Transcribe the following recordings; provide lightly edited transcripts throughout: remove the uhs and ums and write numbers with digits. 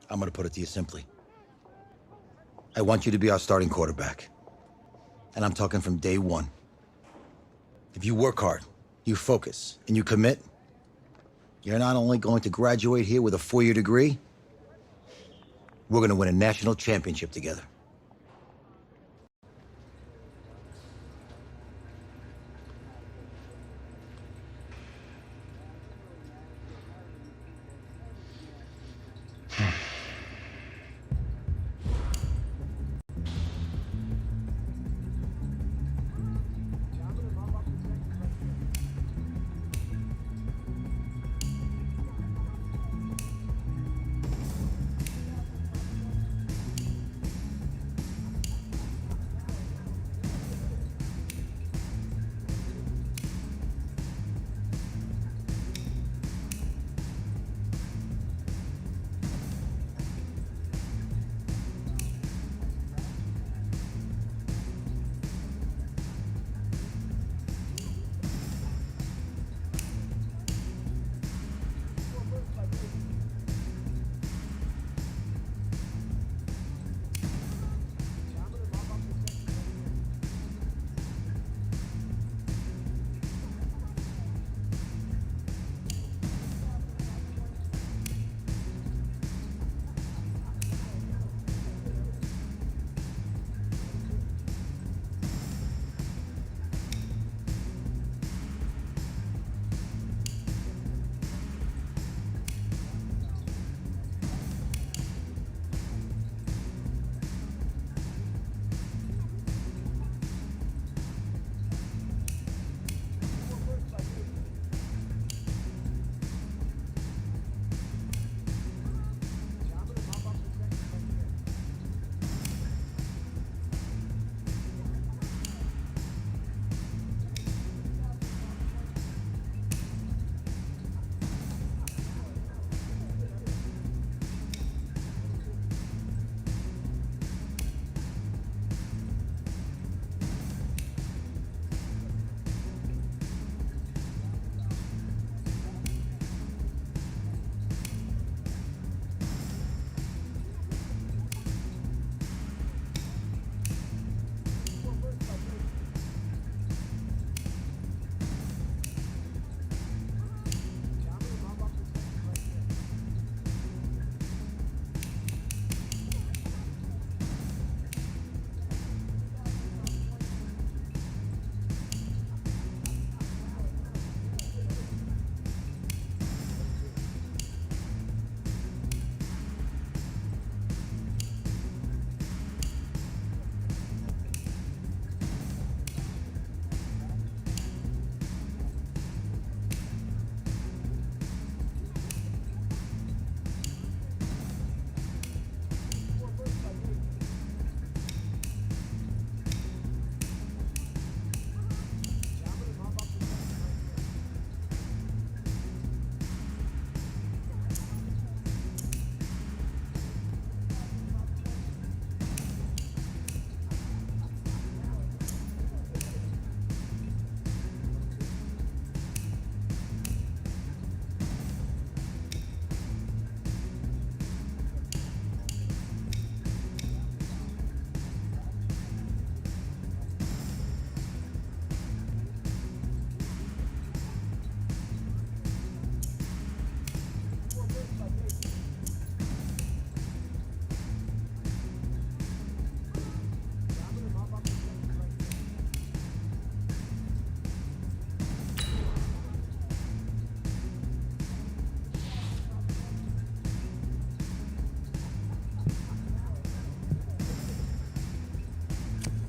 I'm going to put it to you simply. I want you to be our starting quarterback. And I'm talking from day one. If you work hard, you focus, and you commit, you're not only going to graduate here with a 4-year degree, we're going to win a national championship together.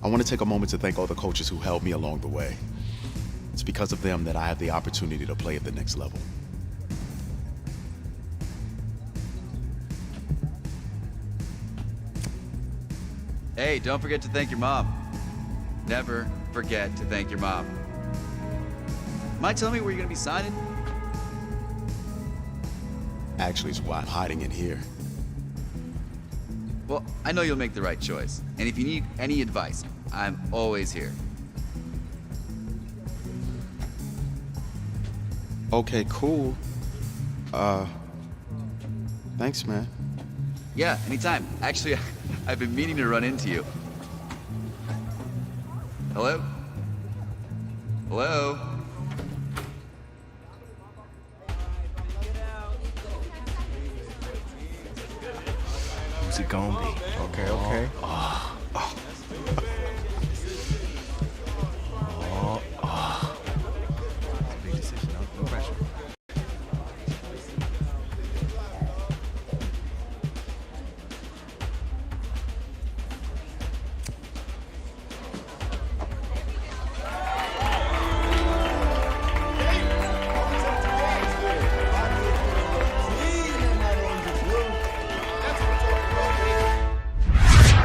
I want to take a moment to thank all the coaches who helped me along the way. It's because of them that I have the opportunity to play at the next level. Hey, don't forget to thank your mom. Never forget to thank your mom. Mind telling me where you're gonna be signing? Actually, it's why I'm hiding in here. Well, I know you'll make the right choice. And if you need any advice, I'm always here. Okay, cool. Thanks, man. Yeah, anytime. Actually, I've been meaning to run into you. Hello? Hello? Who's it gonna be? Okay. Big decision, no pressure.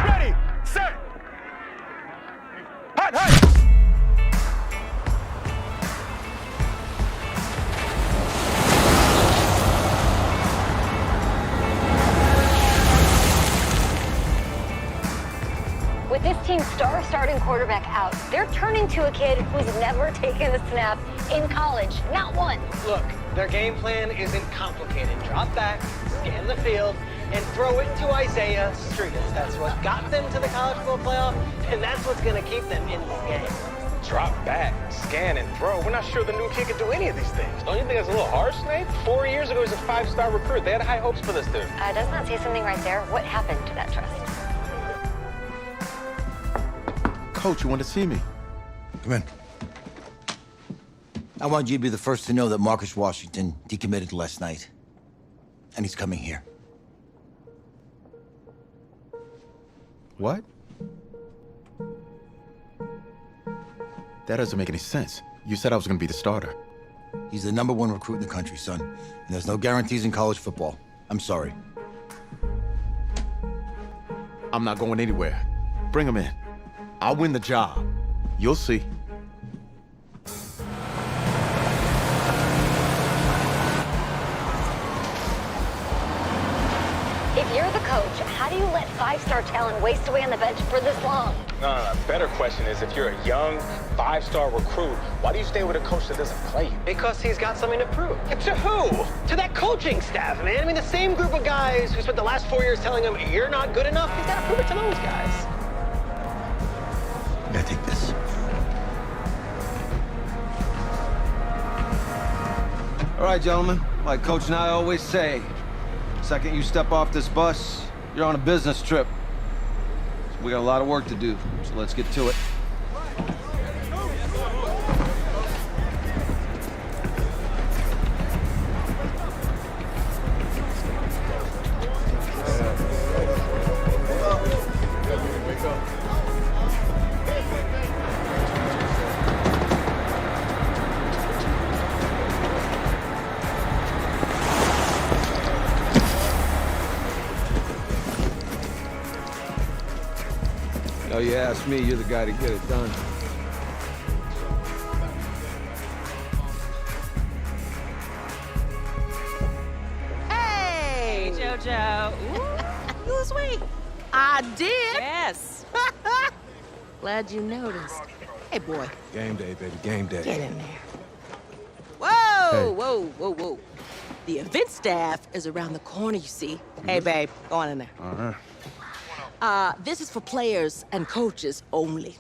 Ready, set, hot. With this team's star starting quarterback out, they're turning to a kid who's never taken a snap in college, not one. Look, their game plan isn't complicated. Drop back, scan the field, and throw it to Isaiah Streetus. That's what got them to the college football playoff, and that's what's going to keep them in this game. Drop back, scan, and throw. We're not sure the new kid can do any of these things. Don't you think that's a little harsh, Nate? 4 years ago, he was a 5-star recruit. They had high hopes for this dude. Does not say something right there. What happened to that trust? Coach, you want to see me? Come in. I want you to be the first to know that Marcus Washington decommitted last night. And he's coming here. What? That doesn't make any sense. You said I was going to be the starter. He's the #1 recruit in the country, son. And there's no guarantees in college football. I'm sorry. I'm not going anywhere. Bring him in. I'll win the job. You'll see. If you're the coach, how do you let 5-star talent waste away on the bench for this long? No. Better question is, if you're a young 5-star recruit, why do you stay with a coach that doesn't play you? Because he's got something to prove. To who? To that coaching staff, man. I mean, the same group of guys who spent the last 4 years telling him, you're not good enough, he's got to prove it to those guys. I gotta take this. All right, gentlemen, like Coach and I always say, second you step off this bus, you're on a business trip. So we got a lot of work to do, so let's get to it. Oh, you ask me, you're the guy to get it done. Hey, JoJo. Ooh, you was sweet. I did. Yes. Glad you noticed. Hey, boy. Game day, baby, game day. Get in there. Whoa, whoa. The event staff is around the corner, you see. Hey, babe, go on in there. Uh-huh. This is for players and coaches only.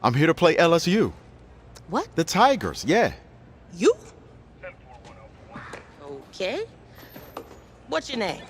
I'm here to play LSU. What? The Tigers, yeah. You? Okay. What's your name?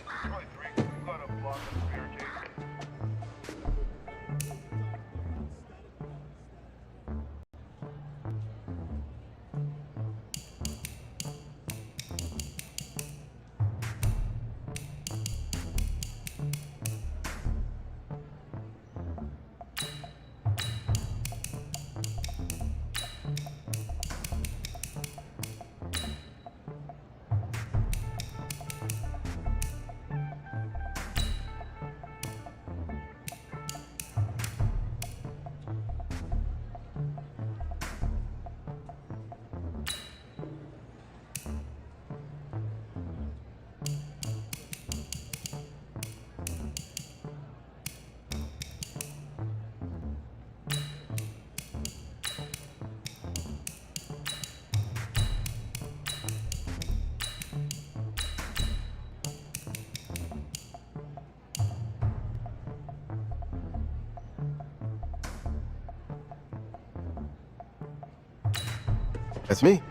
That's me.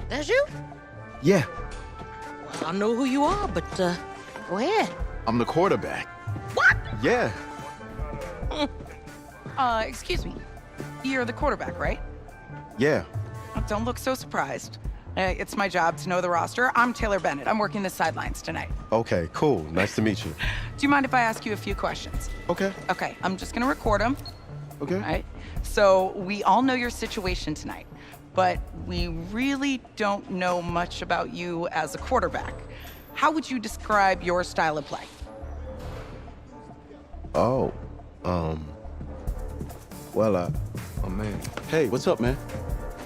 That's you? Yeah. Well, I know who you are, but go ahead. I'm the quarterback. What? Yeah. Excuse me. You're the quarterback, right? Yeah. Don't look so surprised. It's my job to know the roster. I'm Taylor Bennett. I'm working the sidelines tonight. Okay, cool. Nice to meet you. Do you mind if I ask you a few questions? Okay. Okay, I'm just gonna record them. Okay. All right? So we all know your situation tonight, but we really don't know much about you as a quarterback. How would you describe your style of play? Oh, well, oh man. Hey, what's up, man?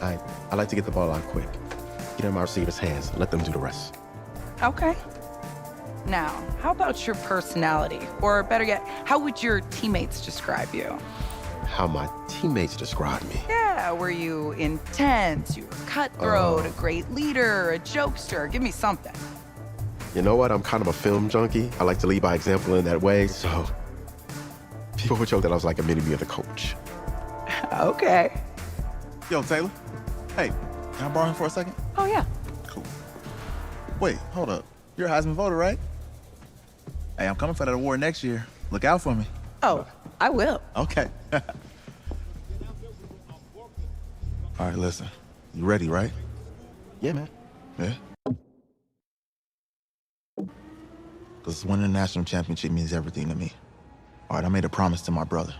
I like to get the ball out quick. Get in my receiver's hands. Let them do the rest. Okay. Now, how about your personality? Or better yet, how would your teammates describe you? How my teammates describe me. Yeah, were you intense? You were cutthroat, a great leader, a jokester? Give me something. You know what? I'm kind of a film junkie. I like to lead by example in that way, so people would joke that I was like a mini-me of the coach. Okay. Yo, Taylor. Hey, can I borrow him for a second? Oh, yeah. Cool. Wait, hold up. You're a Heisman voter, right? Hey, I'm coming for that award next year. Look out for me. Oh, I will. Okay. All right, listen. You ready, right? Yeah, man. Yeah? Because winning the national championship means everything to me. All right, I made a promise to my brother.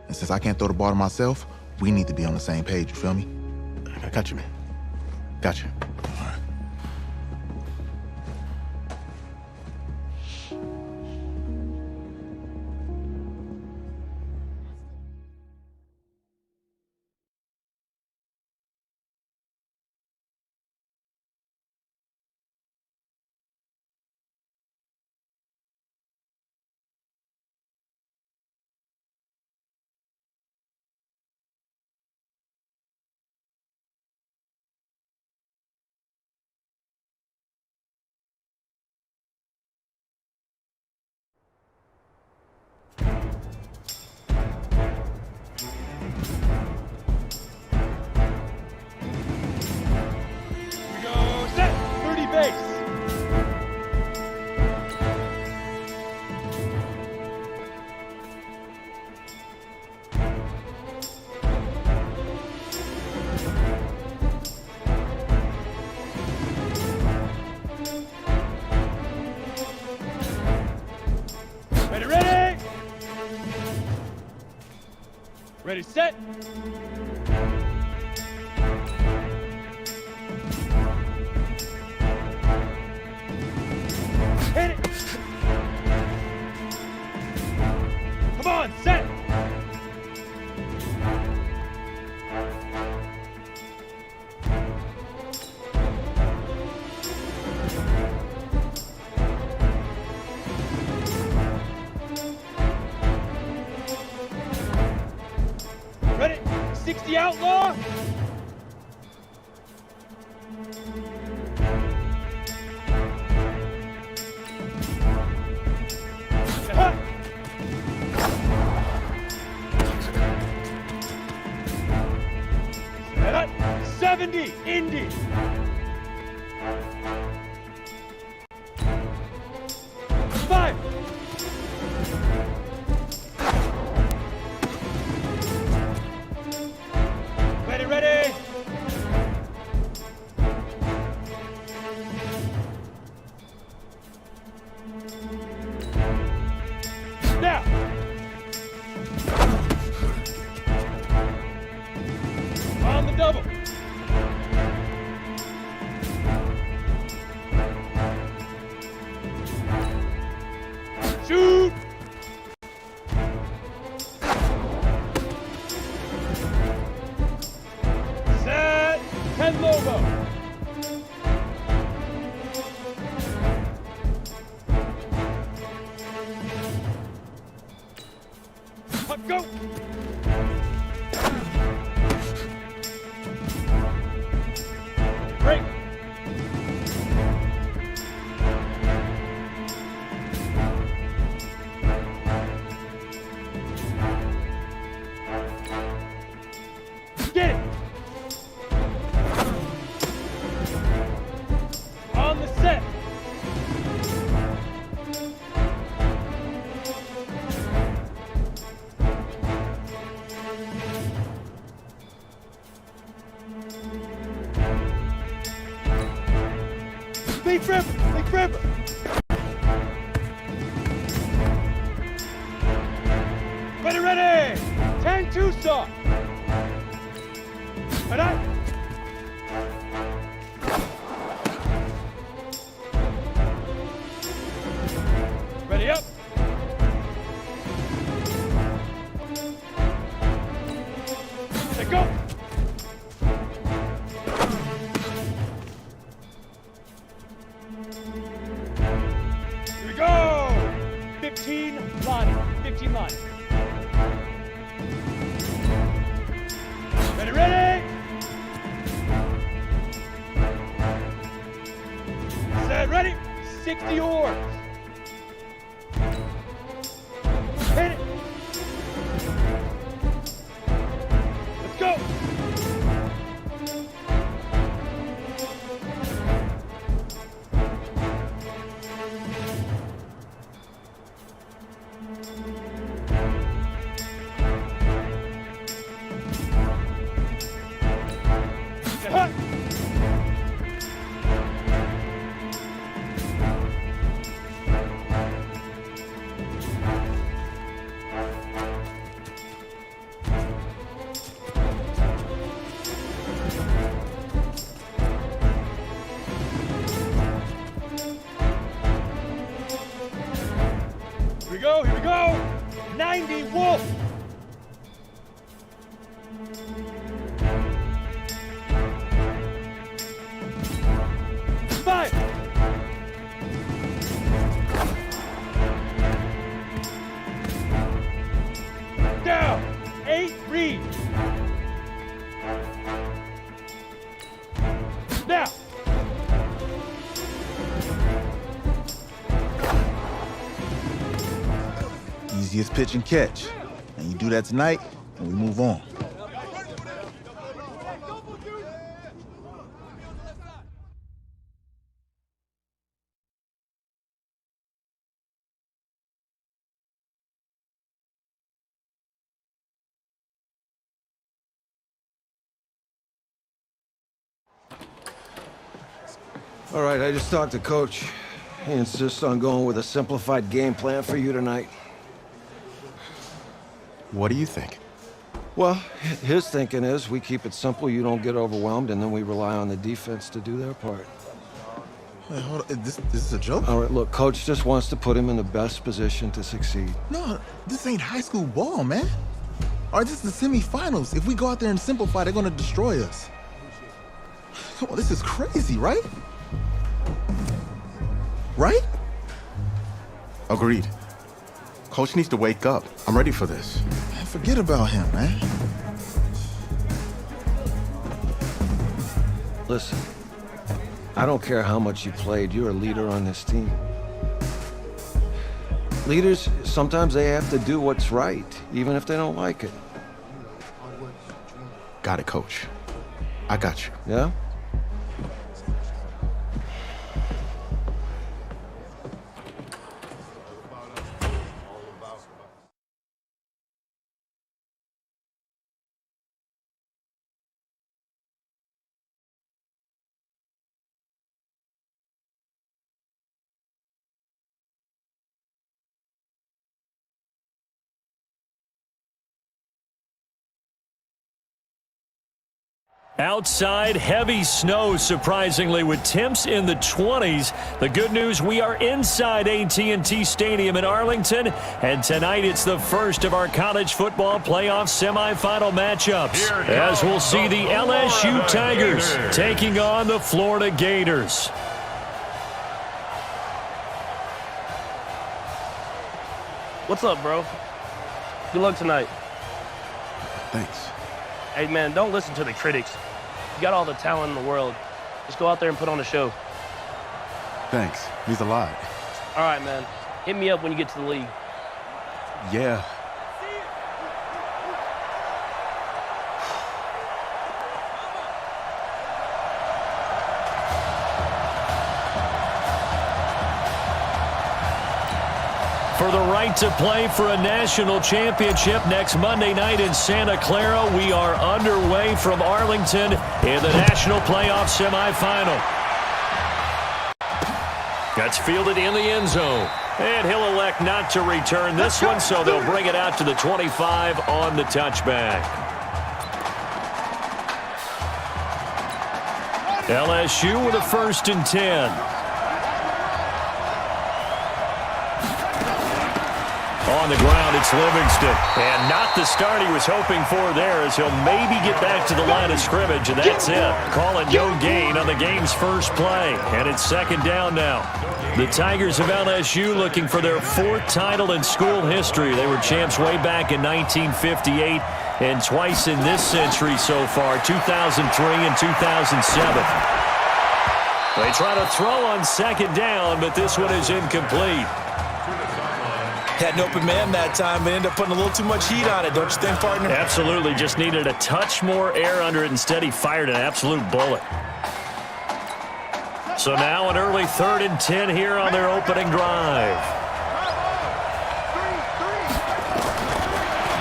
And since I can't throw the ball to myself, we need to be on the same page, you feel me? I got you, man. Got you. All right. Ready, set. Hit it. Come on, set. Ready, 60 outlaw. Fire! Ready, ready! Now! On the double! Shoot! Set! 10 logo! Up, go! Break! Get it! On the set! Big Ripper! Big Ripper! Ready, ready! 10-2 saw! Right on! Ready up! Let go! Here we go! 15 line. 15 line. Ready, ready! Set, ready! 60 oars. Hit it! Let's go! Hut! Here we go, here we go! 90 Wolf! Five! Down! 8 Reed! Now! Easiest pitch and catch. And you do that tonight, and we move on. All right, I just talked to Coach. He insists on going with a simplified game plan for you tonight. What do you think? Well, his thinking is we keep it simple, you don't get overwhelmed, and then we rely on the defense to do their part. Wait, hold on. This is a joke? All right, look, Coach just wants to put him in the best position to succeed. No, this ain't high school ball, man. All right, this is the semifinals. If we go out there and simplify, they're gonna destroy us. Come on, this is crazy, right? Right? Agreed. Coach needs to wake up. I'm ready for this. Man, forget about him, man. Listen, I don't care how much you played, you're a leader on this team. Leaders, sometimes they have to do what's right, even if they don't like it. Got it, Coach. I got you. Yeah? Outside, heavy snow, surprisingly, with temps in the 20s. The good news, we are inside AT&T Stadium in Arlington, and tonight it's the first of our college football playoff semifinal matchups, as we'll see the LSU Tigers taking on the Florida Gators. What's up, bro? Good luck tonight. Thanks. Hey, man, don't listen to the critics. You got all the talent in the world. Just go out there and put on a show. Thanks. Means a lot. All right, man. Hit me up when you get to the league. Yeah. For the right to play for a national championship next Monday night in Santa Clara, we are underway from Arlington in the national playoff semifinal. That's fielded in the end zone. And he'll elect not to return this one, so they'll bring it out to the 25 on the touchback. LSU with a 1st and 10. On the ground, it's Livingston. And not the start he was hoping for there, as he'll maybe get back to the line of scrimmage, and that's it. Call it no gain on the game's first play. And it's 2nd down now. The Tigers of LSU looking for their 4th title in school history. They were champs way back in 1958 and twice in this century so far, 2003 and 2007. They try to throw on 2nd down, but this one is incomplete. Had an open man that time, but ended up putting a little too much heat on it, don't you think, partner? Absolutely. Just needed a touch more air under it. Instead, he fired an absolute bullet. So now an early 3rd and 10 here on their opening drive.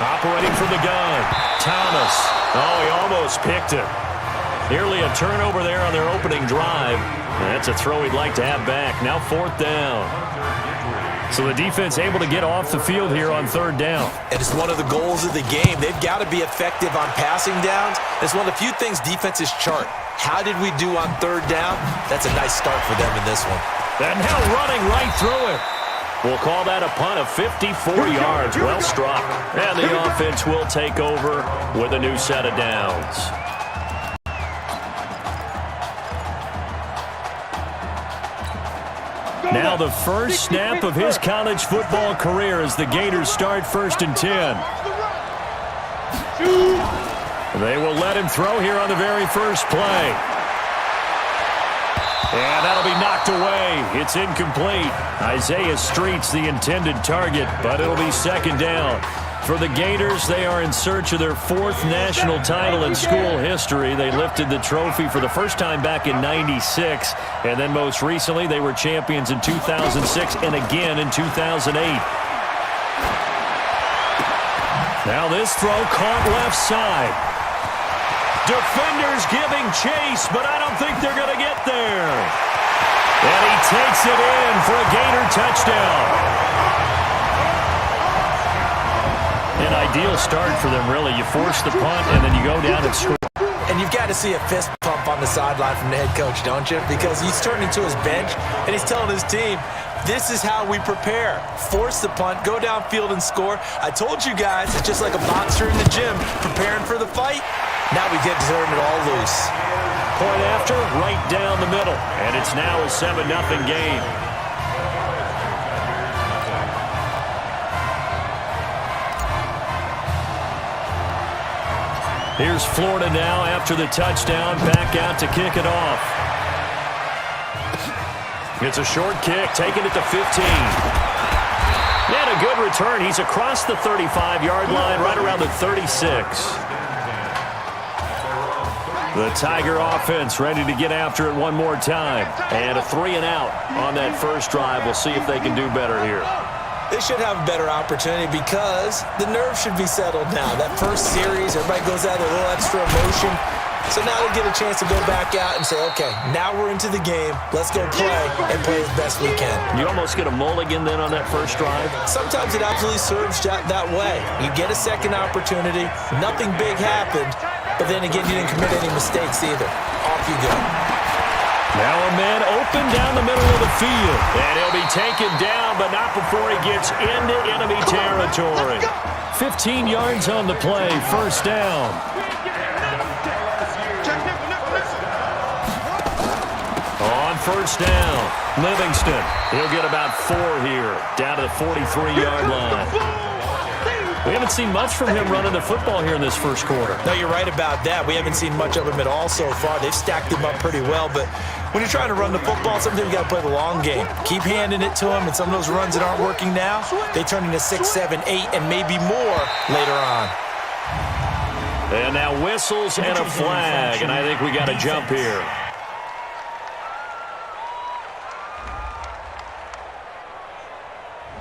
Operating from the gun, Thomas. Oh, he almost picked it. Nearly a turnover there on their opening drive. That's a throw he'd like to have back. Now 4th down. So the defense able to get off the field here on 3rd down. And it's one of the goals of the game. They've got to be effective on passing downs. It's one of the few things defenses chart. How did we do on 3rd down? That's a nice start for them in this one. And now running right through it. We'll call that a punt of 54 yards. Well struck. And the offense will take over with a new set of downs. Now the first snap of his college football career as the Gators start 1st and 10. They will let him throw here on the very first play. And that'll be knocked away. It's incomplete. Isaiah Street's the intended target, but it'll be 2nd down. For the Gators, they are in search of their 4th national title in school history. They lifted the trophy for the first time back in '96, and then most recently they were champions in 2006 and again in 2008. Now this throw caught left side. Defenders giving chase, but I don't think they're going to get there. And he takes it in for a Gator touchdown. An ideal start for them, really. You force the punt, and then you go down and score. And you've got to see a fist pump on the sideline from the head coach, don't you? Because he's turning to his bench, and he's telling his team, this is how we prepare. Force the punt, go downfield and score. I told you guys, it's just like a boxer in the gym preparing for the fight. Now we get to turn it all loose. Point after, right down the middle. And it's now a 7-0 game. Here's Florida now after the touchdown, back out to kick it off. It's a short kick, taking it to 15. And a good return. He's across the 35-yard line, right around the 36. The Tiger offense ready to get after it one more time. And a 3-and-out on that first drive. We'll see if they can do better here. They should have a better opportunity because the nerves should be settled now. That first series, everybody goes out with a little extra emotion. So now they get a chance to go back out and say, okay, now we're into the game. Let's go play and play as best we can. You almost get a mulligan then on that first drive? Sometimes it absolutely serves that way. You get a second opportunity. Nothing big happened. but then again, you didn't commit any mistakes either. Off you go. Now a man open down the middle of the field. And he'll be taken down, but not before he gets into enemy territory. 15 yards on the play, first down. On first down, Livingston. He'll get about 4 here, down to the 43-yard line. We haven't seen much from him running the football here in this first quarter. No, you're right about that. We haven't seen much of him at all so far. They've stacked him up pretty well, but when you're trying to run the football, sometimes you got to play the long game. Keep handing it to him, and some of those runs that aren't working now, they turn into 6, 7, 8, and maybe more later on. And now whistles and a flag, and I think we got a jump here.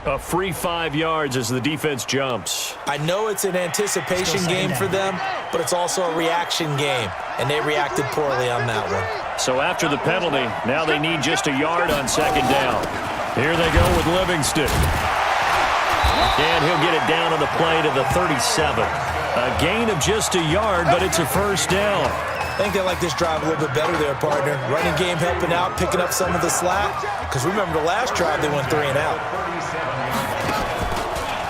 A free 5 yards as the defense jumps. I know it's an anticipation game for them, but it's also a reaction game, and they reacted poorly on that one. So after the penalty, now they need just a yard on second down. Here they go with Livingston. And he'll get it down on the play to the 37. A gain of just a yard, but it's a first down. I think they like this drive a little bit better there, partner. Running game helping out, picking up some of the slack. Because remember the last drive, they went 3 and out.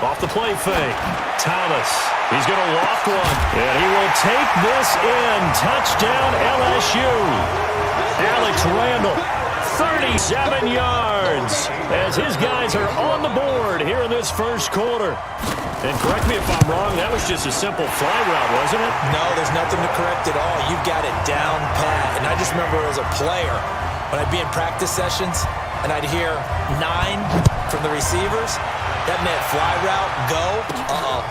Off the play fake. Thomas. He's going to loft one. And he will take this in. Touchdown LSU. Alex Randall. 37 yards as his guys are on the board here in this first quarter. And correct me if I'm wrong, that was just a simple fly route, wasn't it? No, there's nothing to correct at all. You've got it down pat. And I just remember as a player, when I'd be in practice sessions and I'd hear 9 from the receivers, that meant fly route, go,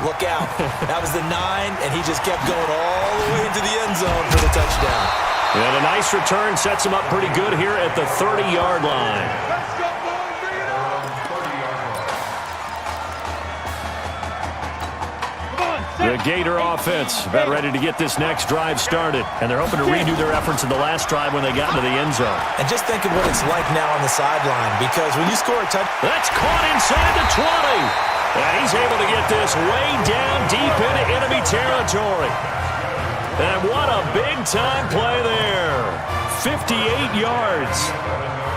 look out. That was the 9, and he just kept going all the way into the end zone for the touchdown. And a nice return sets him up pretty good here at the 30-yard line. The Gator offense about ready to get this next drive started. And they're hoping to redo their efforts in the last drive when they got into the end zone. And just think of what it's like now on the sideline, because when you score a touchdown... That's caught inside the 20. And he's able to get this way down deep into enemy territory. And what a big-time play there. 58 yards.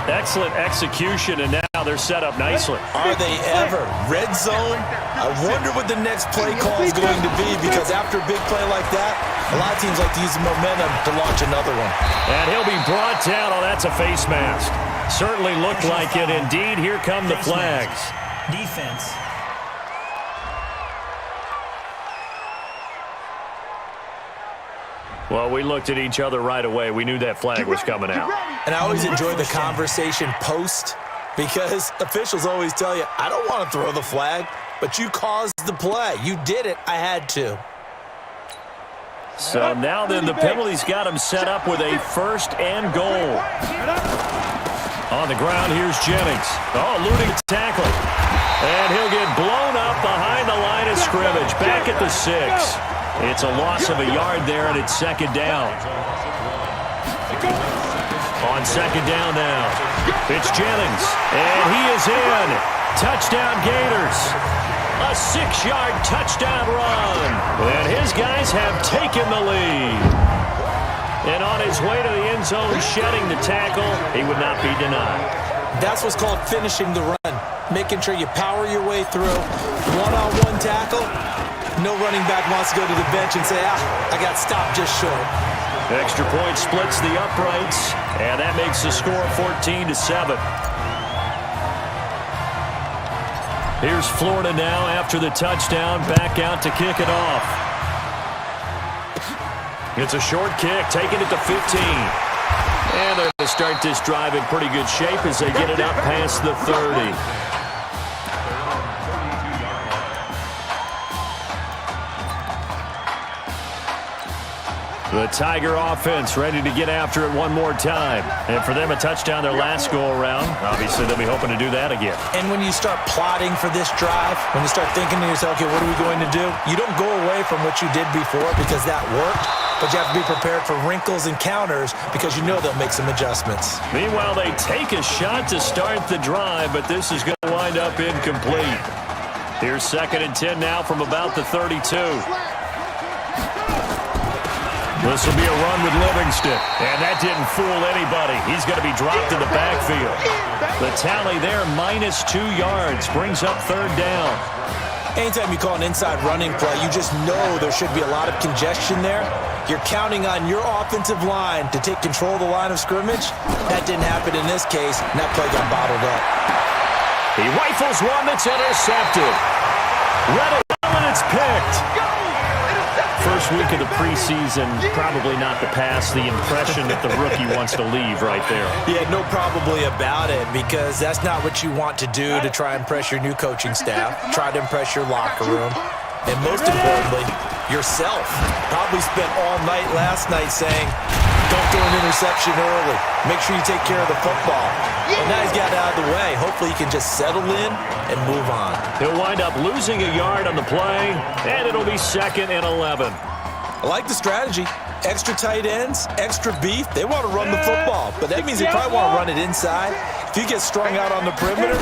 Excellent execution, and now they're set up nicely. Are they ever? Red zone? I wonder what the next play call is going to be, because after a big play like that, a lot of teams like to use the momentum to launch another one. And he'll be brought down. Oh, that's a face mask. Certainly looked like it. Indeed, here come the flags. Defense. Well, we looked at each other right away. We knew that flag was coming out. And I always enjoy the conversation post, because officials always tell you, I don't want to throw the flag, but you caused the play. You did it. I had to. So now then, the penalty's got him set up with a first and goal. On the ground, here's Jennings. Oh, eluding tackle. And he'll get blown up behind the line of scrimmage, back at the 6. It's a loss of a yard there, and it's second down. On second down now, it's Jennings, and he is in. Touchdown Gators. A 6-yard touchdown run. And his guys have taken the lead. And on his way to the end zone, shedding the tackle, he would not be denied. That's what's called finishing the run. Making sure you power your way through. One-on-one tackle. No running back wants to go to the bench and say, I got stopped just short. Extra point splits the uprights, and that makes the score 14-7. Here's Florida now after the touchdown, back out to kick it off. It's a short kick, taking it to 15. And they're going to start this drive in pretty good shape as they get it up past the 30. The Tiger offense ready to get after it one more time. And for them, a touchdown their last go-around. Obviously, they'll be hoping to do that again. And when you start plotting for this drive, when you start thinking to yourself, okay, what are we going to do? You don't go away from what you did before because that worked, but you have to be prepared for wrinkles and counters because you know they'll make some adjustments. Meanwhile, they take a shot to start the drive, but this is going to wind up incomplete. Here's 2nd and 10 now from about the 32. This will be a run with Livingston. And that didn't fool anybody. He's going to be dropped in the backfield. The tally there, -2 yards, brings up 3rd down. Anytime you call an inside running play, you just know there should be a lot of congestion there. You're counting on your offensive line to take control of the line of scrimmage. That didn't happen in this case, and that play got bottled up. He rifles one that's intercepted. Read it well, and it's picked. First week of the preseason, probably not the pass, the impression that the rookie wants to leave right there. Yeah, no probably about it, because that's not what you want to do to try and impress your new coaching staff, try to impress your locker room, and most importantly, yourself. Probably spent all night last night saying, don't throw an interception early. Make sure you take care of the football. Well, now he's got it out of the way. Hopefully he can just settle in and move on. He'll wind up losing a yard on the play, and it'll be 2nd and 11. I like the strategy. Extra tight ends, extra beef. They want to run the football, but that means they probably want to run it inside. If you get strung out on the perimeter,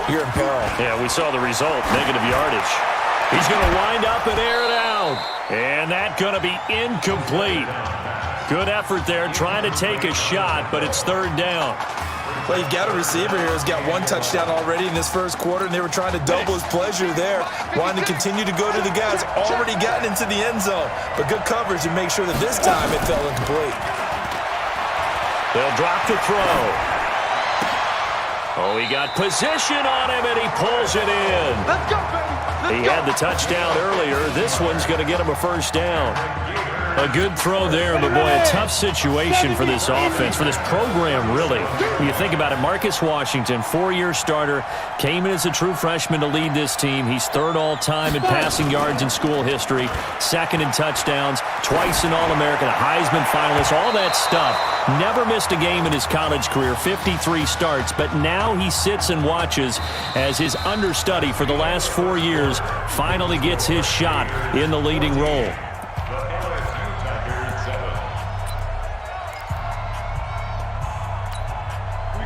you're in peril. Yeah, we saw the result, negative yardage. He's going to wind up and air it out. And that's going to be incomplete. Good effort there, trying to take a shot, but it's 3rd down. Well, you've got a receiver here who's got 1 touchdown already in this first quarter, and they were trying to double his pleasure there, wanting to continue to go to the guys already gotten into the end zone. But good coverage to make sure that this time it fell incomplete. They'll drop the throw. Oh, he got position on him, and he pulls it in. Let's go, baby. He had the touchdown earlier. This one's going to get him a 1st down. A good throw there, but boy, a tough situation for this offense, for this program, really. When you think about it, Marcus Washington, 4-year starter, came in as a true freshman to lead this team. He's 3rd all-time in passing yards in school history, 2nd in touchdowns, twice an All-American, a Heisman finalist, all that stuff. Never missed a game in his college career, 53 starts, but now he sits and watches as his understudy for the last 4 years finally gets his shot in the leading role.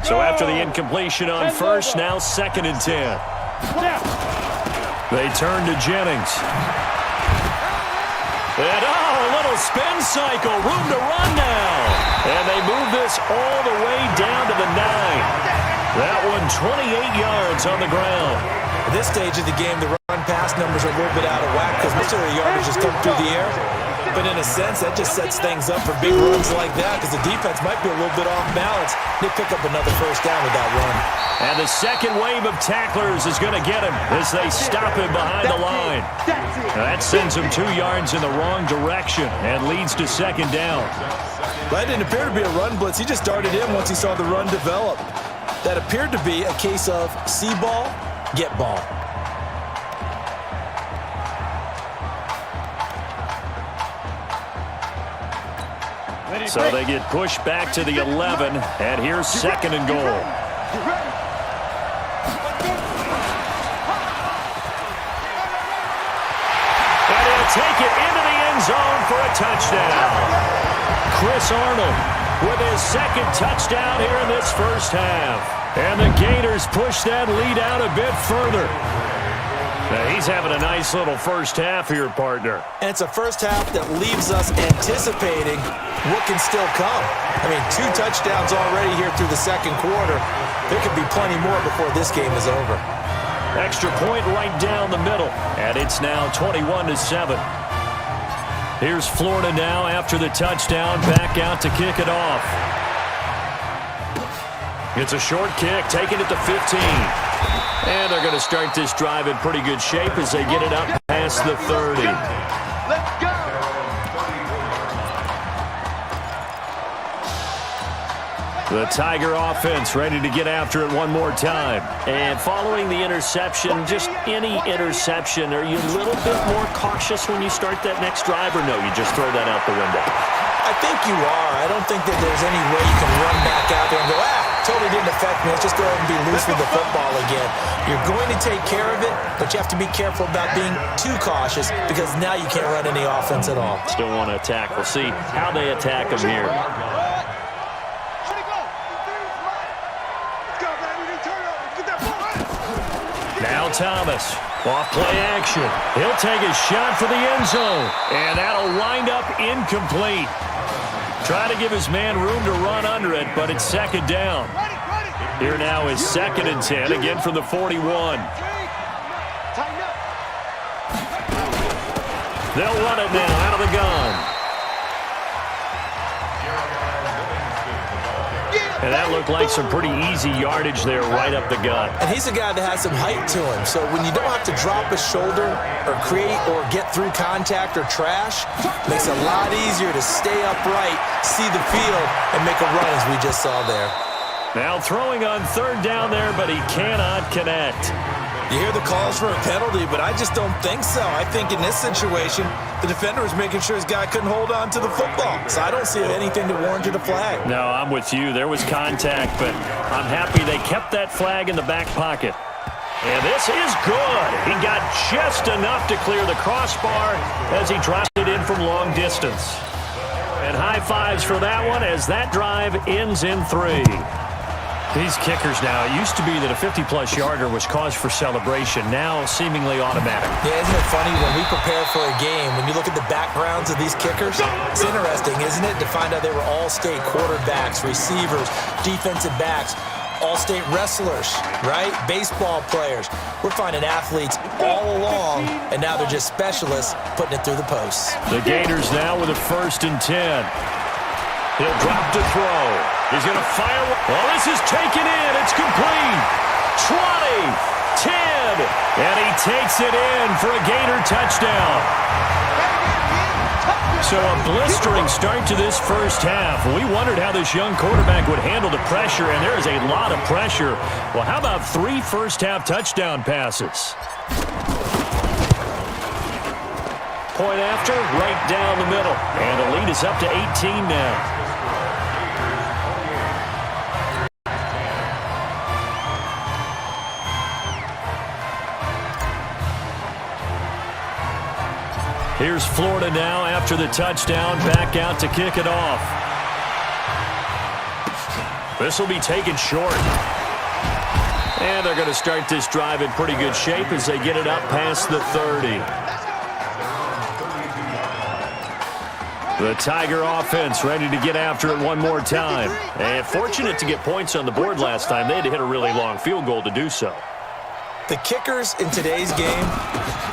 So after the incompletion on 1st, now 2nd and 10. They turn to Jennings. And a little spin cycle, room to run now. And they move this all the way down to the 9. That one 28 yards on the ground. At this stage of the game, the run-pass numbers are a little bit out of whack because most of their yardage has come through the air. But in a sense, that just sets things up for big runs like that because the defense might be a little bit off balance. They pick up another 1st down with that run. And the second wave of tacklers is going to get him as they stop him behind the line. That sends him 2 yards in the wrong direction and leads to 2nd down. That didn't appear to be a run blitz. He just started in once he saw the run develop. That appeared to be a case of see ball, get ball. So they get pushed back to the 11, and here's 2nd and goal. And he'll take it into the end zone for a touchdown. Chris Arnold with his 2nd touchdown here in this 1st half. And the Gators push that lead out a bit further. Now he's having a nice little 1st half here, partner. And it's a 1st half that leaves us anticipating what can still come. I mean, 2 touchdowns already here through the 2nd quarter. There could be plenty more before this game is over. Extra point right down the middle, and it's now 21-7. Here's Florida now after the touchdown, back out to kick it off. It's a short kick, taking it to 15. And they're going to start this drive in pretty good shape as they get it up past the 30. Let's go. The Tiger offense ready to get after it one more time. And following the interception, just any interception, are you a little bit more cautious when you start that next drive, or no, you just throw that out the window? I think you are. I don't think that there's any way you can run back out there and go, totally didn't affect me. Let's just go ahead and be loose with the football again. You're going to take care of it, but you have to be careful about being too cautious because now you can't run any offense at all. Still want to attack. We'll see how they attack them here. Now Thomas Off play action. He'll take a shot for the end zone. And that'll wind up incomplete. Try to give his man room to run under it, but it's second down. Here now is 2nd and 10, again from the 41. They'll run it now out of the gun. And that looked like some pretty easy yardage there right up the gut. And he's a guy that has some height to him. So when you don't have to drop a shoulder or create or get through contact or trash, makes it a lot easier to stay upright, see the field, and make a run as we just saw there. Now throwing on 3rd down there, but he cannot connect. You hear the calls for a penalty, but I just don't think so. I think in this situation, the defender was making sure his guy couldn't hold on to the football. So I don't see anything that warranted a flag. No, I'm with you. There was contact, but I'm happy they kept that flag in the back pocket. And this is good. He got just enough to clear the crossbar as he dropped it in from long distance. And high fives for that one as that drive ends in 3. These kickers now, it used to be that a 50-plus yarder was cause for celebration, now seemingly automatic. Yeah, isn't it funny when we prepare for a game, when you look at the backgrounds of these kickers, it's interesting, isn't it, to find out they were all-state quarterbacks, receivers, defensive backs, all-state wrestlers, right? Baseball players. We're finding athletes all along, and now they're just specialists putting it through the posts. The Gators now with a 1st and 10. He'll drop to throw. He's going to fire. Well, this is taken in. It's complete. 20, 10, and he takes it in for a Gator touchdown. So a blistering start to this first half. We wondered how this young quarterback would handle the pressure, and there is a lot of pressure. Well, how about 3 first-half touchdown passes? Point after, right down the middle. And the lead is up to 18 now. Here's Florida now after the touchdown, back out to kick it off. This will be taken short. And they're going to start this drive in pretty good shape as they get it up past the 30. The Tiger offense ready to get after it one more time. And fortunate to get points on the board last time. They had to hit a really long field goal to do so. The kickers in today's game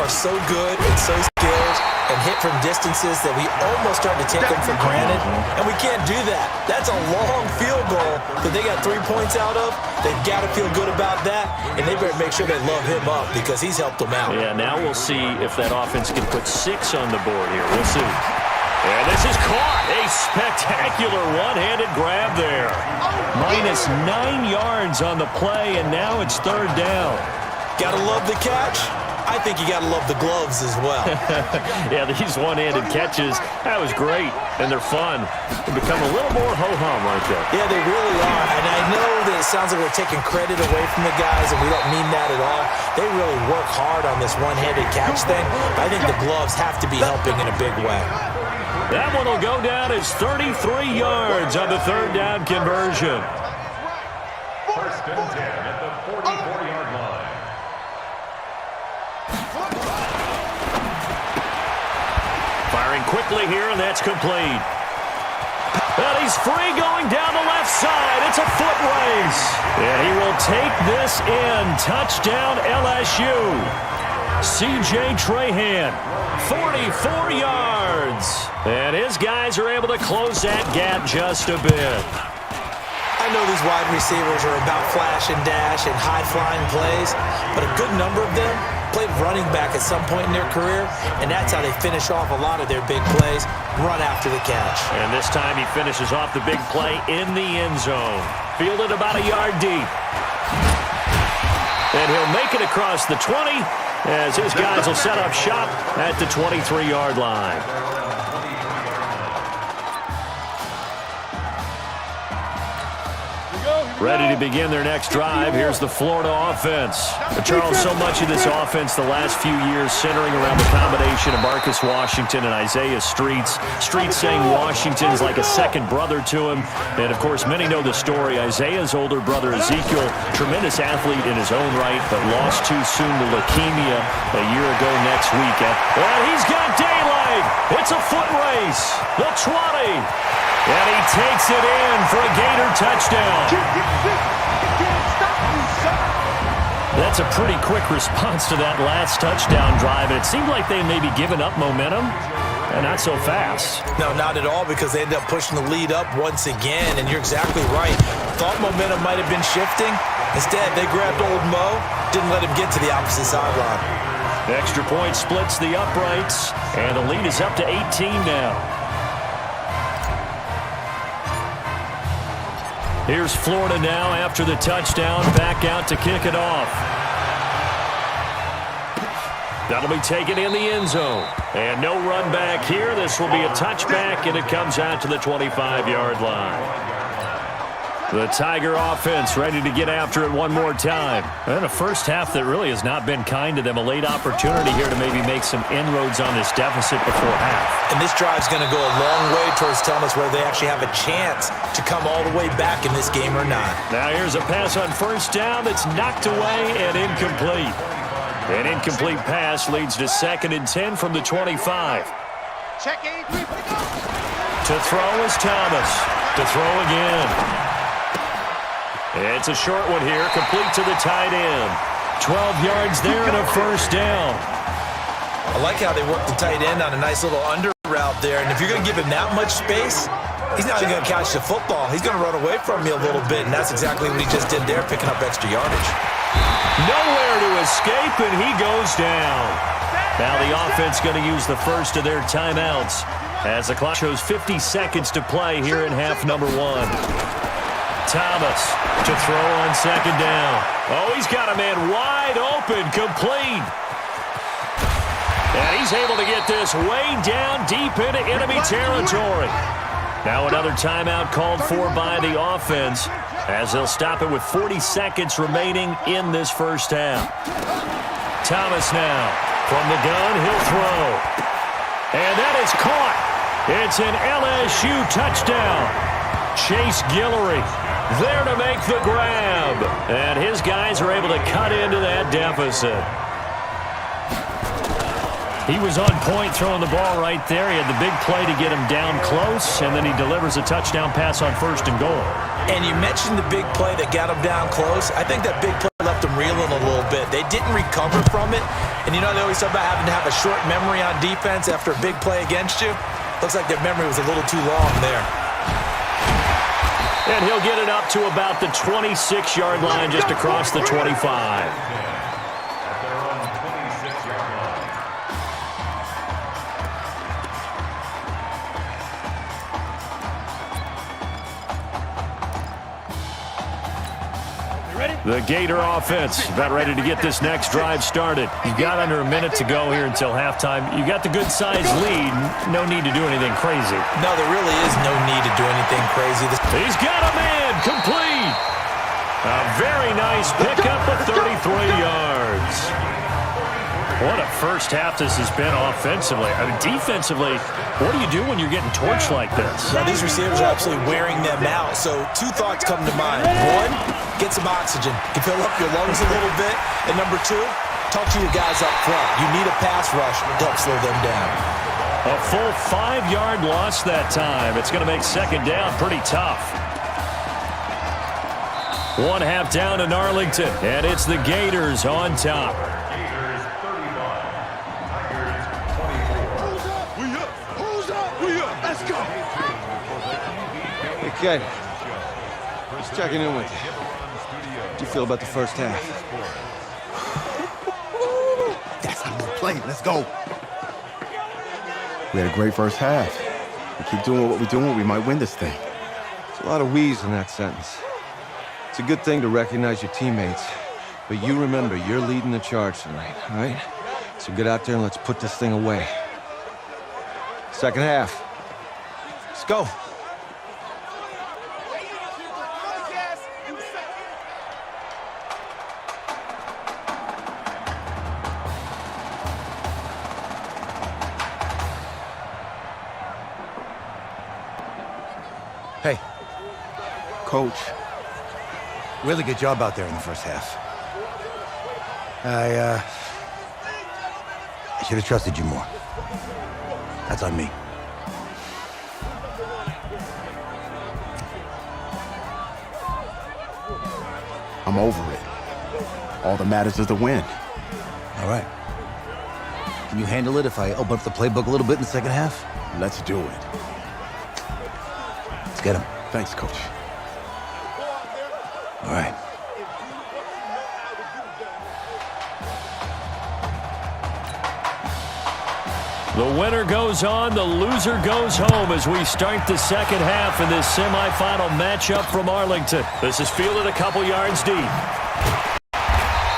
are so good and so skilled and hit from distances that we almost start to take them for granted, and we can't do that. That's a long field goal that they got 3 points out of. They've got to feel good about that, and they better make sure they love him up because he's helped them out. Yeah, now we'll see if that offense can put 6 on the board here. We'll see. And this is caught. A spectacular one-handed grab there. Minus 9 yards on the play, and now it's 3rd down. Gotta love the catch. I think you got to love the gloves as well. Yeah, these one-handed catches, that was great, and they're fun. They become a little more ho-hum, aren't they? Yeah, they really are, and I know that it sounds like we're taking credit away from the guys, and we don't mean that at all. They really work hard on this one-handed catch thing. I think the gloves have to be helping in a big way. That one will go down as 33 yards on the 3rd down conversion. 1st and 10 at the 44-yard line. Firing quickly here, and that's complete. And he's free going down the left side. It's a foot race. And he will take this in. Touchdown LSU. C.J. Trahan, 44 yards. And his guys are able to close that gap just a bit. I know these wide receivers are about flash and dash and high-flying plays, but a good number of them played running back at some point in their career, and that's how they finish off a lot of their big plays, run after the catch. And this time he finishes off the big play in the end zone. Fielded about a yard deep. And he'll make it across the 20 as his guys will set up shop at the 23-yard line. Here we go. ready to begin their next drive. Here's the Florida offense. But Charles, so much of this offense the last few years centering around the combination of Marcus Washington and Isaiah Streets. Streets saying Washington's like a second brother to him. And, of course, many know the story. Isaiah's older brother, Ezekiel, tremendous athlete in his own right, but lost too soon to leukemia a year ago next week. And he's got daylight. It's a foot race. The 20. And he takes it in for a Gator touchdown. That's a pretty quick response to that last touchdown drive. And it seemed like they may be giving up momentum. And not so fast. No, not at all, because they ended up pushing the lead up once again. And you're exactly right. Thought momentum might have been shifting. Instead, they grabbed old Mo, didn't let him get to the opposite sideline. Extra point splits the uprights. And the lead is up to 18 now. Here's Florida now after the touchdown, back out to kick it off. That'll be taken in the end zone. And no run back here. This will be a touchback, and it comes out to the 25-yard line. The Tiger offense ready to get after it one more time. And a first half that really has not been kind to them. A late opportunity here to maybe make some inroads on this deficit before half. And this drive's going to go a long way towards telling us whether they actually have a chance to come all the way back in this game or not. Now here's a pass on first down that's knocked away and incomplete. An incomplete pass leads to 2nd and 10 from the 25. Check 83. To throw is Thomas. To throw again. It's a short one here, complete to the tight end. 12 yards there and a first down. I like how they work the tight end on a nice little under route there. And if you're going to give him that much space, he's not even going to catch the football. He's going to run away from you a little bit, and that's exactly what he just did there, picking up extra yardage. Nowhere to escape, and he goes down. Now the offense going to use the first of their timeouts as the clock shows 50 seconds to play here in half number 1. Thomas to throw on 2nd down. Oh, he's got a man wide open, complete. And he's able to get this way down deep into enemy territory. Now another timeout called for by the offense as they'll stop it with 40 seconds remaining in this first half. Thomas now from the gun, he'll throw. And that is caught. It's an LSU touchdown. Chase Guillory there to make the grab. And his guys are able to cut into that deficit. He was on point throwing the ball right there. He had the big play to get him down close, and then he delivers a touchdown pass on 1st and goal. And you mentioned the big play that got him down close. I think that big play left him reeling a little bit. They didn't recover from it. And you know they always talk about having to have a short memory on defense after a big play against you. Looks like their memory was a little too long there. And he'll get it up to about the 26-yard line just across the 25. The Gator offense about ready to get this next drive started. You've got under a minute to go here until halftime. You got the good-sized lead. No need to do anything crazy. No, there really is no need to do anything crazy. He's got a man complete. A very nice pickup of 33 yards. What a first half this has been offensively. I mean, defensively, what do you do when you're getting torched like this? Now, these receivers are absolutely wearing them out. So 2 thoughts come to mind. 1, get some oxygen. You fill up your lungs a little bit. And number 2, talk to your guys up front. You need a pass rush to help slow them down. A full 5-yard loss that time. It's going to make 2nd down pretty tough. 1 half down in Arlington, and it's the Gators on top. Okay, just checking in with you. How do you feel about the first half? That's how we play. Let's go. We had a great first half. We keep doing what we're doing, we might win this thing. There's a lot of we's in that sentence. It's a good thing to recognize your teammates, but you remember you're leading the charge tonight, all right? So get out there and let's put this thing away. Second half. Let's go. Coach. Really good job out there in the first half. I should have trusted you more. That's on me. I'm over it. All that matters is the win. All right. Can you handle it if I open up the playbook a little bit in the second half? Let's do it. Let's get him. Thanks, Coach. All right. The winner goes on, the loser goes home as we start the second half in this semifinal matchup from Arlington. This is fielded a couple yards deep.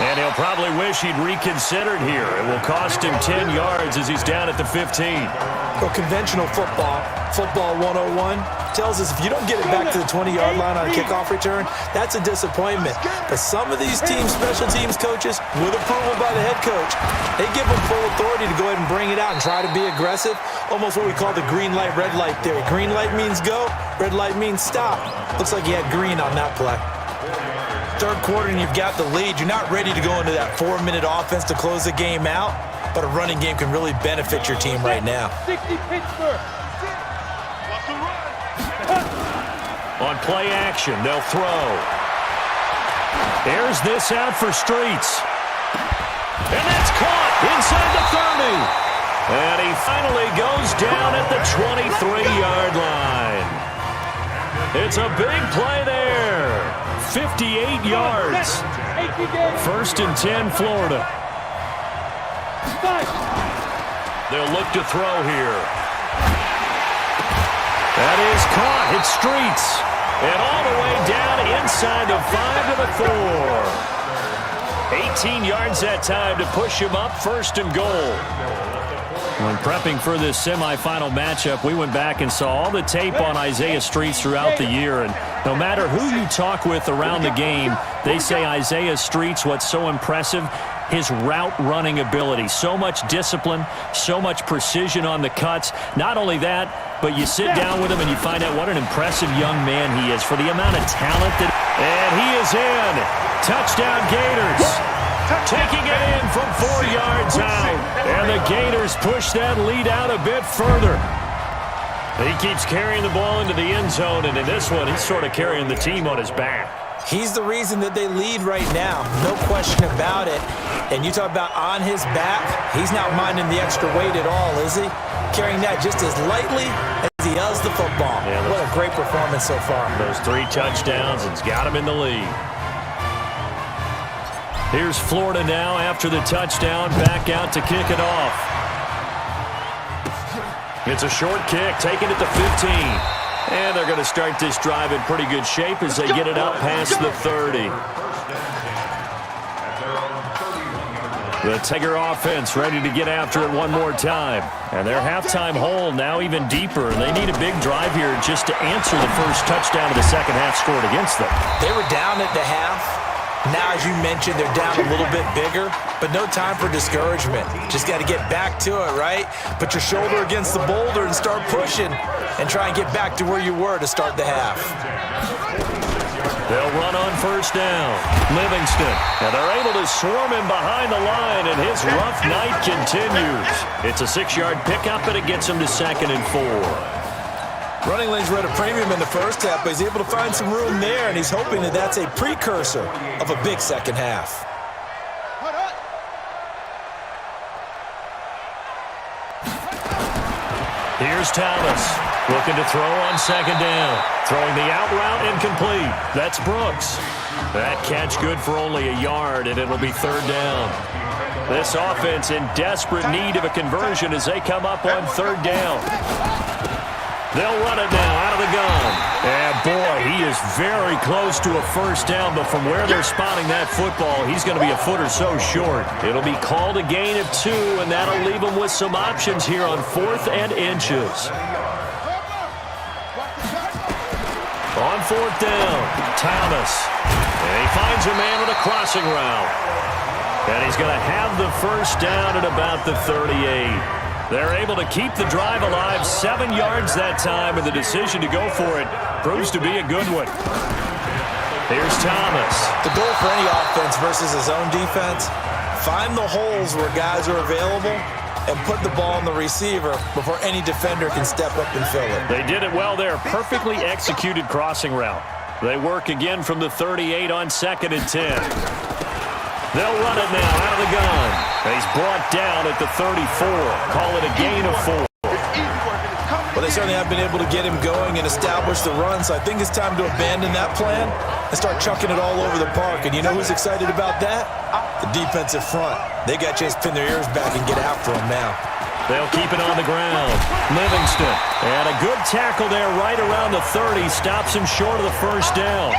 And he'll probably wish he'd reconsidered here. It will cost him 10 yards as he's down at the 15. Well, conventional football 101, tells us if you don't get it back to the 20-yard line on a kickoff return, that's a disappointment. But some of these teams, special teams coaches, with approval by the head coach, they give them full authority to go ahead and bring it out and try to be aggressive, almost what we call the green light, red light theory. Green light means go, red light means stop. Looks like he had green on that play. Third quarter and you've got the lead. You're not ready to go into that 4-minute offense to close the game out, but a running game can really benefit your team right now. 60 Pittsburgh. On play action, they'll throw. Airs this out for Streets. And that's caught inside the 30. And he finally goes down at the 23-yard line. It's a big play there. 58 yards. First and 10, Florida. They'll look to throw here. That is caught. It's Streets. And all the way down inside the 5 to the 4. 18 yards that time to push him up, first and goal. When prepping for this semifinal matchup, we went back and saw all the tape on Isaiah Streets throughout the year. And no matter who you talk with around the game, they say Isaiah Streets, what's so impressive, his route running ability. So much discipline, so much precision on the cuts. Not only that, but you sit down with him and you find out what an impressive young man he is for the amount of talent that... And he is in. Touchdown Gators. Taking it in from 4 yards out. And the Gators push that lead out a bit further. He keeps carrying the ball into the end zone, and in this one, he's sort of carrying the team on his back. He's the reason that they lead right now, no question about it. And you talk about on his back, he's not minding the extra weight at all, is he? Carrying that just as lightly as he does the football. Yeah, what a great performance so far. Those 3 touchdowns, it's got him in the lead. Here's Florida now after the touchdown, back out to kick it off. It's a short kick, taking it to 15. And they're going to start this drive in pretty good shape as they get it up past the 30. The Tiger offense ready to get after it one more time. And their halftime hole now even deeper. They need a big drive here just to answer the first touchdown of the second half scored against them. They were down at the half. Now, as you mentioned, they're down a little bit bigger, but no time for discouragement. Just got to get back to it, right? Put your shoulder against the boulder and start pushing and try and get back to where you were to start the half. They'll run on first down. Livingston. And they're able to swarm him behind the line, and his rough night continues. It's a 6-yard pickup, and it gets him to 2nd and 4. Running lanes were at a premium in the first half, but he's able to find some room there, and he's hoping that that's a precursor of a big second half. Here's Thomas, looking to throw on second down. Throwing the out route incomplete. That's Brooks. That catch good for only a yard, and it'll be 3rd down. This offense in desperate need of a conversion as they come up on 3rd down. They'll run it now out of the gun. And boy, he is very close to a first down, but from where they're spotting that football, he's going to be a foot or so short. It'll be called a gain of 2, and that'll leave him with some options here on 4th and inches. On 4th down, Thomas. And he finds a man with a crossing route. And he's going to have the first down at about the 38. They're able to keep the drive alive, 7 yards that time, and the decision to go for it proves to be a good one. Here's Thomas. The goal for any offense versus his own defense, find the holes where guys are available and put the ball on the receiver before any defender can step up and fill it. They did it well there. Perfectly executed crossing route. They work again from the 38 on 2nd and 10. They'll run it now out of the gun. He's brought down at the 34. Call it a gain of 4. Well, they certainly have been able to get him going and establish the run, so I think it's time to abandon that plan and start chucking it all over the park. And you know who's excited about that? The defensive front. They got a chance to pin their ears back and get after him now. They'll keep it on the ground. Livingston. And a good tackle there right around the 30. Stops him short of the first down.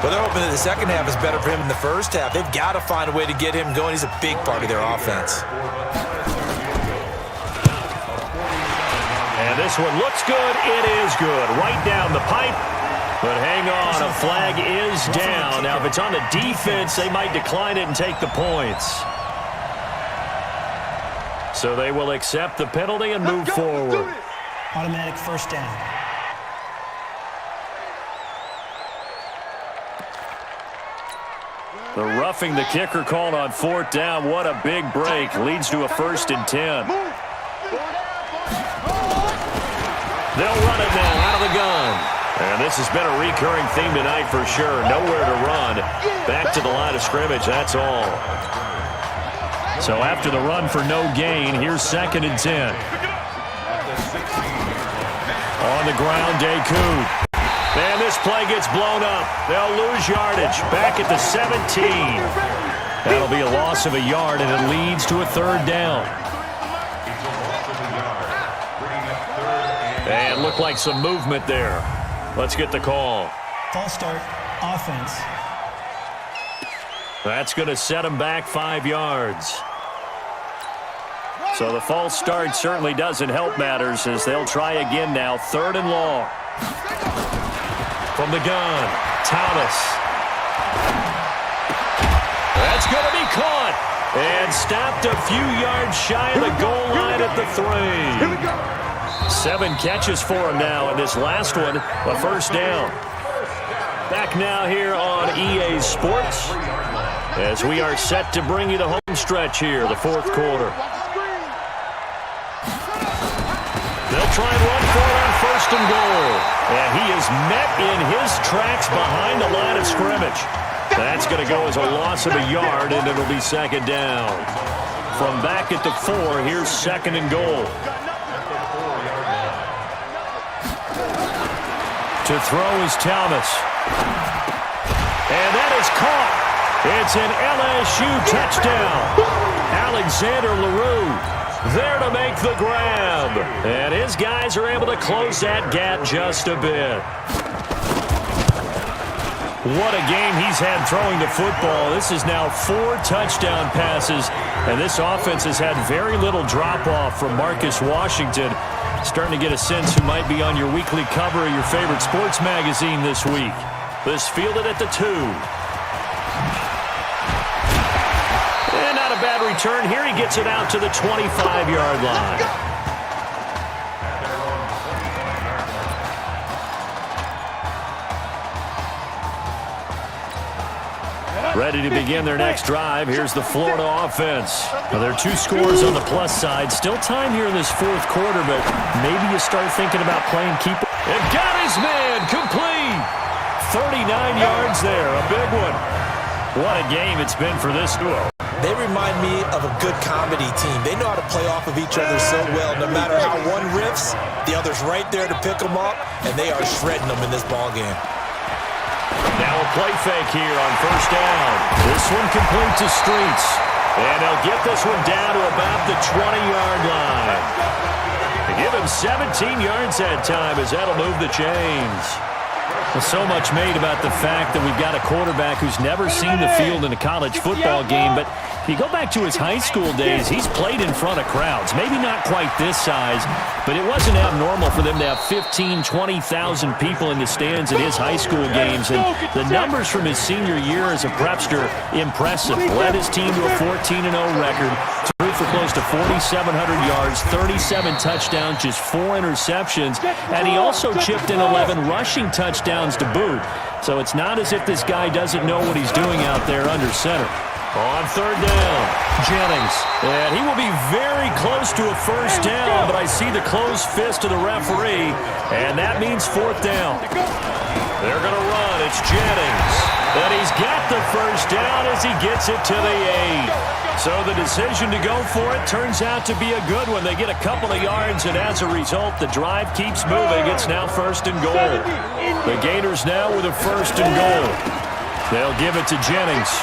Well, they're hoping that the second half is better for him than the first half. They've got to find a way to get him going. He's a big part of their offense. And this one looks good. It is good. Right down the pipe. But hang on, a flag is down. Now, if it's on the defense, they might decline it and take the points. So they will accept the penalty and move forward. Automatic first down. The roughing the kicker called on 4th down. What a big break. Leads to a 1st and 10. They'll run it now out of the gun. And this has been a recurring theme tonight for sure. Nowhere to run. Back to the line of scrimmage, that's all. So after the run for no gain, here's 2nd and 10. On the ground, Deku. And this play gets blown up. They'll lose yardage. Back at the 17. That'll be a loss of a yard, and it leads to a 3rd down. And looked like some movement there. Let's get the call. False start, offense. That's going to set him back 5 yards. So the false start certainly doesn't help matters as they'll try again now. 3rd and long. From the gun, Thomas. That's going to be caught. And stopped a few yards shy of the goal line at the 3. 7 catches for him now, and this last one, a 1st down. Back now here on EA Sports as we are set to bring you the home stretch here, the 4th quarter. They'll try and run for it on 1st and goal. And he is met in his tracks behind the line of scrimmage. That's going to go as a loss of a yard, and it'll be 2nd down. From back at the 4, here's 2nd and goal. To throw is Thomas. And that is caught. It's an LSU touchdown. Alexander LaRue there to make the grab. And his guys are able to close that gap just a bit. What a game he's had throwing the football. This is now 4 touchdown passes, and this offense has had very little drop-off from Marcus Washington. Starting to get a sense who might be on your weekly cover of your favorite sports magazine this week. This fielded at the 2. And not a bad return. Here he gets it out to the 25-yard line. Ready to begin their next drive. Here's the Florida offense. Now, there are 2 scores on the plus side. Still time here in this 4th quarter, but maybe you start thinking about playing keeper. And got his man complete. 39 yards there, a big one. What a game it's been for this duo. They remind me of a good comedy team. They know how to play off of each other so well. No matter how one riffs, the other's right there to pick them up, and they are shredding them in this ball game. Now a play fake here on 1st down. This one complete to Streets. And they'll get this one down to about the 20-yard line. They give him 17 yards that time as that'll move the chains. Well, so much made about the fact that we've got a quarterback who's never seen the field in a college football game, but If you go back to his high school days, he's played in front of crowds. Maybe not quite this size, but it wasn't abnormal for them to have 15,000, 20,000 people in the stands at his high school games. And the numbers from his senior year as a prepster, impressive. Led his team to a 14-0 record, threw for close to 4,700 yards, 37 touchdowns, just 4 interceptions, and he also chipped in 11 rushing touchdowns to boot. So it's not as if this guy doesn't know what he's doing out there under center. On third down, Jennings. And he will be very close to a first down, but I see the closed fist of the referee, and that means fourth down. They're going to run. It's Jennings. And he's got the first down as he gets it to the 8. So the decision to go for it turns out to be a good one. They get a couple of yards, and as a result, the drive keeps moving. It's now first and goal. The Gators now with a first and goal. They'll give it to Jennings.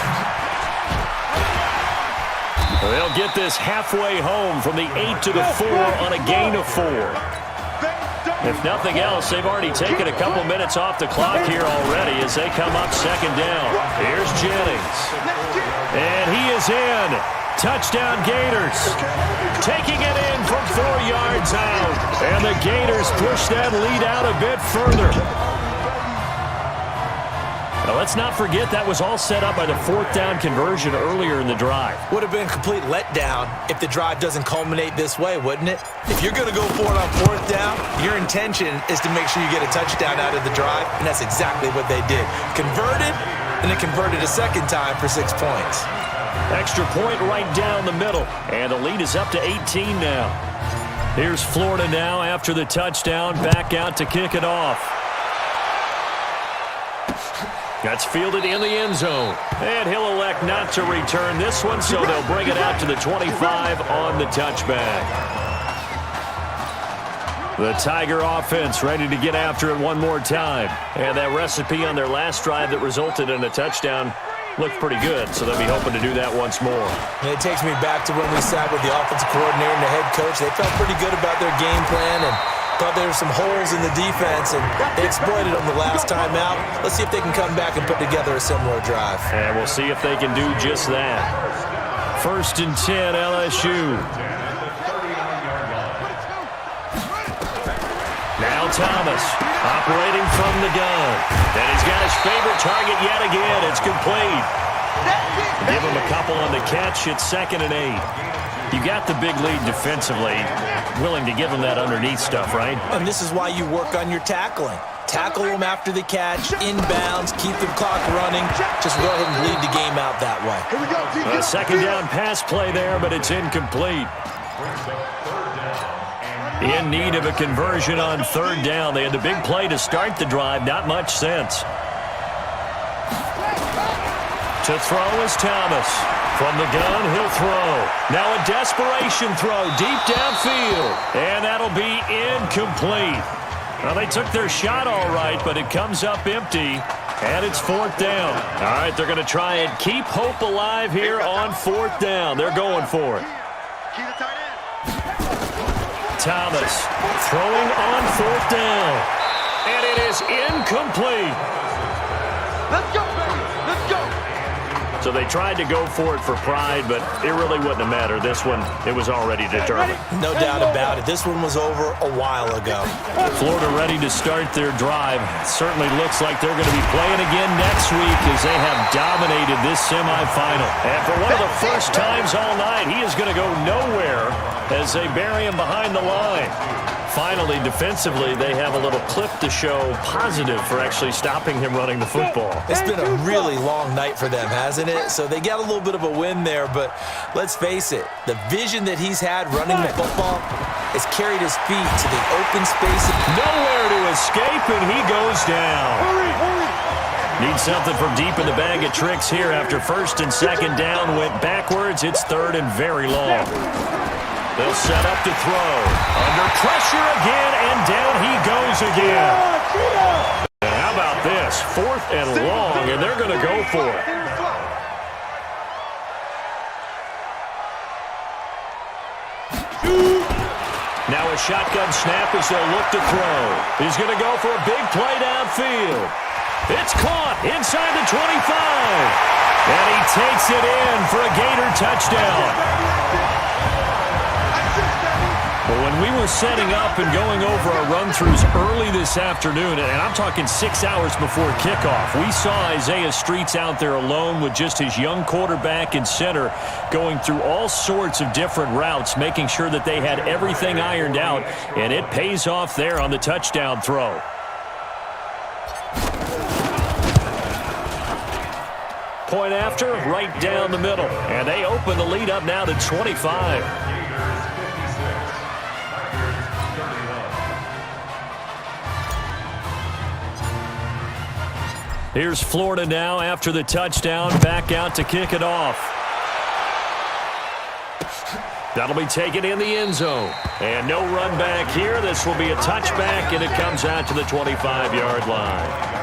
They'll get this halfway home from the 8 to the 4 on a gain of 4. If nothing else, they've already taken a couple minutes off the clock here already as they come up second down. Here's Jennings. And he is in. Touchdown Gators. Taking it in from 4 yards out. And the Gators push that lead out a bit further. Now, let's not forget that was all set up by the fourth down conversion earlier in the drive. Would have been a complete letdown if the drive doesn't culminate this way, wouldn't it? If you're going to go for it on fourth down, your intention is to make sure you get a touchdown out of the drive, and that's exactly what they did. Converted, and it converted a second time for 6 points. Extra point right down the middle, and the lead is up to 18 now. Here's Florida now after the touchdown, back out to kick it off. That's fielded in the end zone. And he'll elect not to return this one, so they'll bring it out to the 25 on the touchback. The Tiger offense ready to get after it one more time. And that recipe on their last drive that resulted in a touchdown looked pretty good, so they'll be hoping to do that once more. And it takes me back to when we sat with the offensive coordinator and the head coach. They felt pretty good about their game plan and thought there were some holes in the defense, and they exploited them the last time out. Let's see if they can come back and put together a similar drive. And we'll see if they can do just that. First and 10, LSU. Now Thomas, operating from the gun. And he's got his favorite target yet again. It's complete. Give him a couple on the catch. It's 2nd and 8. You got the big lead defensively, willing to give them that underneath stuff, right? And this is why you work on your tackling. Tackle them after the catch, inbounds, keep the clock running. Just go ahead and bleed the game out that way. A second down pass play there, but it's incomplete. In need of a conversion on third down. They had the big play to start the drive. Not much sense. To throw is Thomas. From the gun, he'll throw. Now a desperation throw deep downfield. And that'll be incomplete. Well, they took their shot all right, but it comes up empty. And it's fourth down. All right, they're going to try and keep hope alive here on fourth down. They're going for it. Thomas throwing on fourth down. And it is incomplete. Let's go, baby. Let's go. So they tried to go for it for pride, but it really wouldn't have mattered. This one, it was already determined. No doubt about it. This one was over a while ago. Florida ready to start their drive. Certainly looks like they're going to be playing again next week as they have dominated this semifinal. And for one of the first times all night, he is going to go nowhere as they bury him behind the line. Finally, defensively, they have a little clip to show positive for actually stopping him running the football. It's been a really long night for them, hasn't it? So they got a little bit of a win there, but let's face it, the vision that he's had running the football has carried his feet to the open space. Nowhere to escape, and he goes down. Need something from deep in the bag of tricks here after first and second down went backwards. It's third and very long. They'll set up to throw. Under pressure again, and down he goes again. And how about this? Fourth and long, and they're going to go for it. Now a shotgun snap as they'll look to throw. He's going to go for a big play downfield. It's caught inside the 25. And he takes it in for a Gator touchdown. Well, when we were setting up and going over our run-throughs early this afternoon, and I'm talking 6 hours before kickoff, we saw Isaiah Streets out there alone with just his young quarterback and center going through all sorts of different routes, making sure that they had everything ironed out, and it pays off there on the touchdown throw. Point after, right down the middle, and they open the lead up now to 25. Here's Florida now after the touchdown, back out to kick it off. That'll be taken in the end zone. And no run back here. This will be a touchback, and it comes out to the 25-yard line.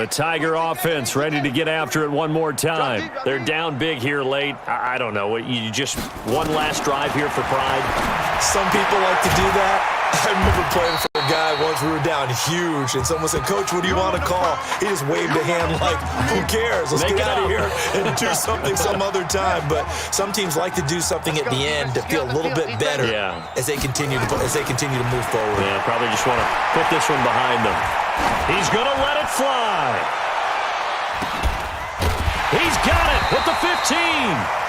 The Tiger offense ready to get after it one more time. They're down big here late. I don't know. You just one last drive here for pride? Some people like to do that. I remember playing for a guy once. We were down huge, and someone said, "Coach, what do you want to call?" He just waved a hand like, "Who cares? Let's get out of here and do something some other time." But some teams like to do something at the end to feel a little bit better as they continue to move forward. Yeah, probably just want to put this one behind them. He's going to let it fly. He's got it with the 15.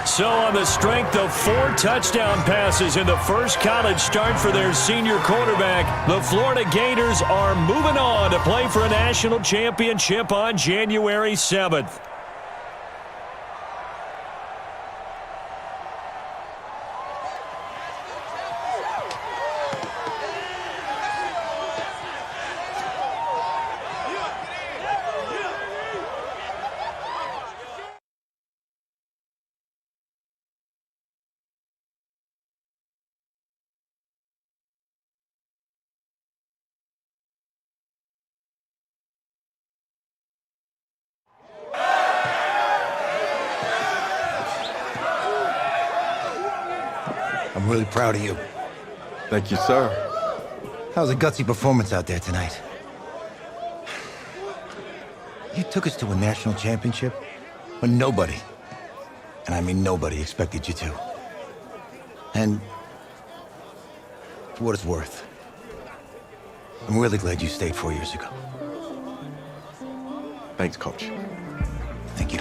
So on the strength of 4 touchdown passes in the first college start for their senior quarterback, the Florida Gators are moving on to play for a national championship on January 7th. I'm really proud of you. Thank you, sir. That was a gutsy performance out there tonight. You took us to a national championship when nobody, and I mean nobody, expected you to. And for what it's worth, I'm really glad you stayed 4 years ago. Thanks, Coach. Thank you.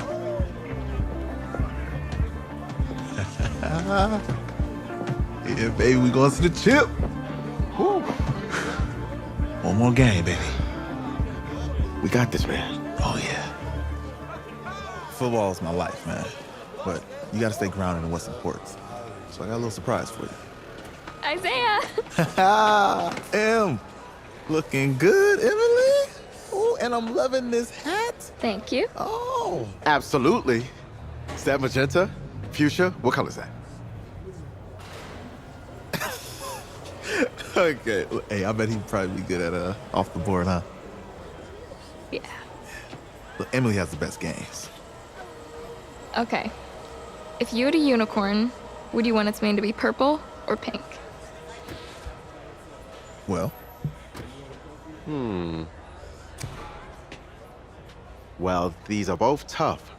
Yeah, baby, we going to the chip. Woo. One more game, baby. We got this, man. Oh, yeah. Football is my life, man. But you got to stay grounded in what's important. So I got a little surprise for you. Isaiah! Em, looking good, Emily. Oh, and I'm loving this hat. Thank you. Oh. Absolutely. Is that magenta? Fuchsia? What color is that? Okay. Hey, I bet he'd probably be good at off the board, huh? Yeah. Look, Emily has the best games. Okay. If you had a unicorn, would you want its mane to be purple or pink? Well. Well, these are both tough,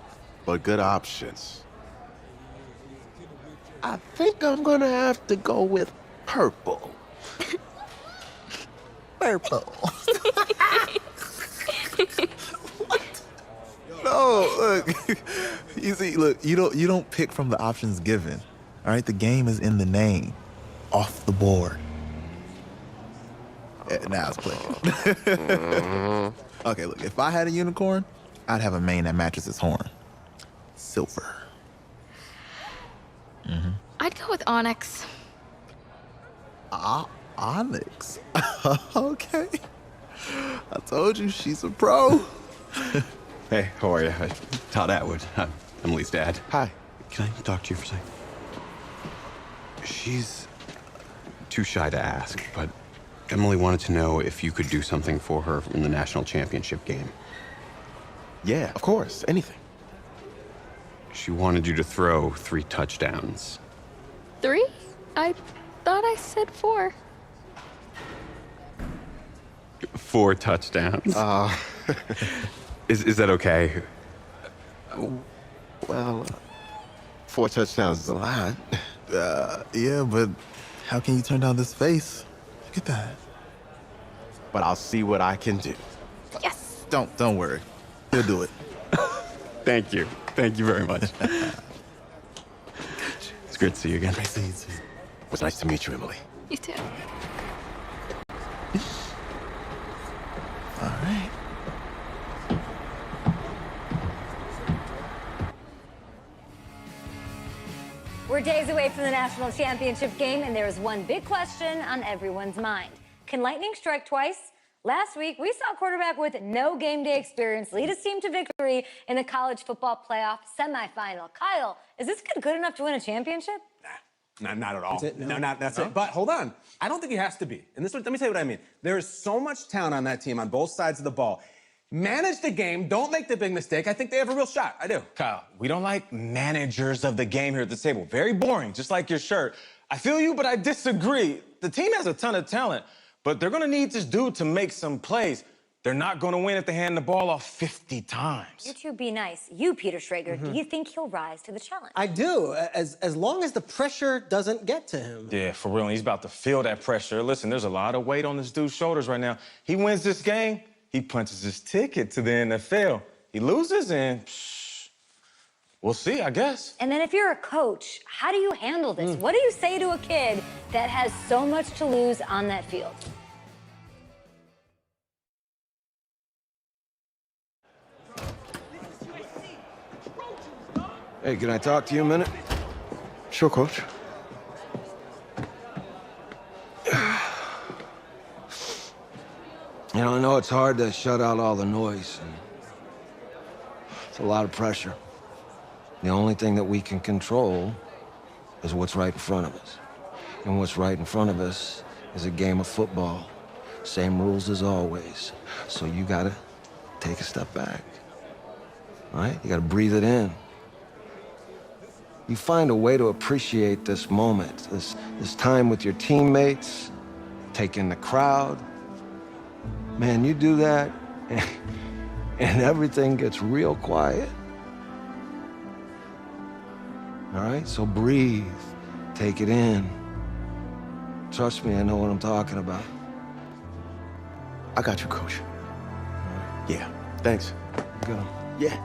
but good options. I think I'm gonna have to go with purple. Purple. No, look. You see, look, you don't pick from the options given. All right, the game is in the name. Off the board. Now it's playing. Okay, look, if I had a unicorn, I'd have a mane that matches its horn. Silver. I'd go with onyx. Onyx? Okay. I told you, she's a pro. Hey, how are you? Todd Atwood. I'm Emily's dad. Hi. Can I talk to you for a second? She's too shy to ask, but Emily wanted to know if you could do something for her in the national championship game. Yeah, of course. Anything. She wanted you to throw 3 touchdowns. 3? I thought I said 4. 4 touchdowns? Is that okay? Well, 4 touchdowns is a lot. Yeah, but how can you turn down this face? Look at that. But I'll see what I can do. Yes. Don't worry. He'll do it. Thank you. Thank you very much. It's great to see you again. Great to see you too. It was nice to meet you, Emily. You too. All right. We're days away from the national championship game, and there is one big question on everyone's mind. Can lightning strike twice? Last week, we saw a quarterback with no game day experience lead his team to victory in the college football playoff semifinal. Kyle, is this kid good enough to win a championship? Not at all. That's it? No? That's No? it. But hold on. I don't think he has to be. And let me tell you what I mean. There is so much talent on that team on both sides of the ball. Manage the game. Don't make the big mistake. I think they have a real shot. I do. Kyle, we don't like managers of the game here at the table. Very boring, just like your shirt. I feel you, but I disagree. The team has a ton of talent, but they're going to need this dude to make some plays. They're not going to win if they hand the ball off 50 times. You two be nice. You, Peter Schrager, do you think he'll rise to the challenge? I do, as long as the pressure doesn't get to him. Yeah, for real. And he's about to feel that pressure. Listen, there's a lot of weight on this dude's shoulders right now. He wins this game, he punches his ticket to the NFL. He loses, and we'll see, I guess. And then if you're a coach, how do you handle this? What do you say to a kid that has so much to lose on that field? Hey, can I talk to you a minute? Sure, Coach. You know, I know it's hard to shut out all the noise. And it's a lot of pressure. The only thing that we can control is what's right in front of us. And what's right in front of us is a game of football. Same rules as always. So you gotta take a step back. All right? You gotta breathe it in. You find a way to appreciate this moment, this time with your teammates, take in the crowd. Man, you do that, and everything gets real quiet. All right, so breathe, take it in. Trust me, I know what I'm talking about. I got you, Coach. Yeah, thanks. Go. Yeah.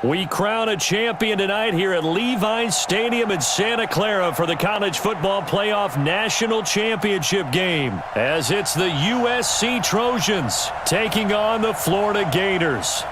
We crown a champion tonight here at Levi's Stadium in Santa Clara for the College Football Playoff National Championship game, as it's the USC Trojans taking on the Florida Gators.